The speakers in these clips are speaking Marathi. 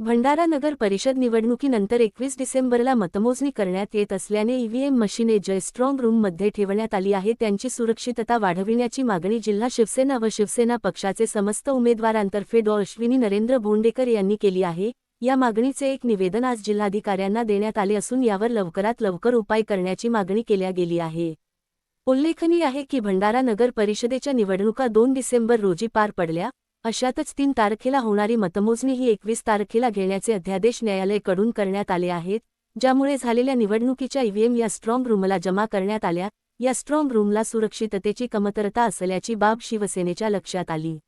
भंडारा नगर परिषद निवडणुकीनंतर 21 डिसेंबरला मतमोजणी करण्यात येत असल्याने ईव्हीएम मशिने जे स्ट्रॉंग रूममध्ये ठेवण्यात आली आहे त्यांची सुरक्षितता वाढविण्याची मागणी जिल्हा शिवसेना व शिवसेना पक्षाचे समस्त उमेदवारांतर्फे डॉ. अश्विनी नरेंद्र भोंडेकर यांनी केली आहे। या मागणीचे एक निवेदन आज जिल्हाधिकाऱ्यांना देण्यात आले असून यावर लवकरात लवकर उपाय करण्याची मागणी केल्या गेली आहे। उल्लेखनीय आहे की भंडारा नगर परिषदेच्या निवडणुका 2 डिसेंबर रोजी पार पडल्या। अशातच 3 तारखेला होणारी मतमोजणी ही 21 तारखेला घेण्याचे अध्यादेश न्यायालयाकडून करण्यात आले आहेत, ज्यामुळे झालेल्या निवडणुकीच्या ईव्हीएम या स्ट्रॉंग रूमला जमा करण्यात आल्या। या स्ट्रॉंग रूमला सुरक्षिततेची कमतरता असल्याची बाब शिवसेनेच्या लक्षात आली।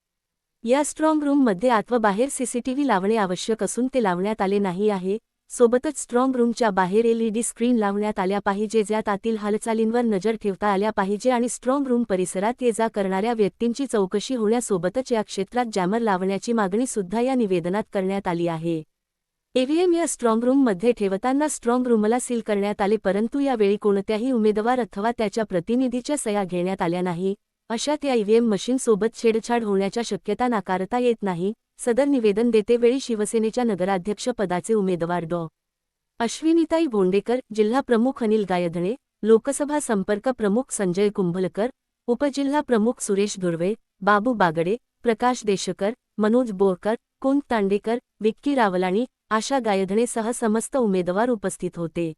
या स्ट्रॉंग रूममध्ये आत व बाहेर सीसीटीव्ही लावणे आवश्यक असून ते लावण्यात आले नाही आहे। सोबतच स्ट्रॉंग रूमच्या बाहेर एलईडी स्क्रीन लावण्यात आल्या पाहिजे, ज्यात आतील हालचालींवर नजर ठेवता आल्या पाहिजे आणि स्ट्रॉंग रूम परिसरात ये-जा करणाऱ्या व्यक्तींची चौकशी होण्यासोबतच या क्षेत्रात जॅमर लावण्याची मागणी सुद्धा या निवेदनात करण्यात आली आहे। ईव्हीएम या स्ट्रॉंग रूममध्ये ठेवताना स्ट्रॉंग रूमला सील करण्यात आले, परंतु यावेळी कोणत्याही उमेदवार अथवा त्याच्या प्रतिनिधीच्या सह्या घेण्यात आल्या नाही। अशात या ईव्हीएम मशीनसोबत छेडछाड होण्याच्या शक्यता नाकारता येत नाही। सदर निवेदन देतेवेळी शिवसेनेच्या नगराध्यक्ष पदाचे उमेदवार डॉ. अश्विनीताई भोंडेकर, जिल्हा प्रमुख अनिल गायधणे, लोकसभा संपर्क प्रमुख संजय कुंभलकर, उपजिल्हा प्रमुख सुरेश धुर्वे, बाबू बागडे, प्रकाश देशकर, मनोज बोरकर, कुंत तांडेकर, विक्की रावलाणी, आशा गायधणेसह समस्त उमेदवार उपस्थित होते।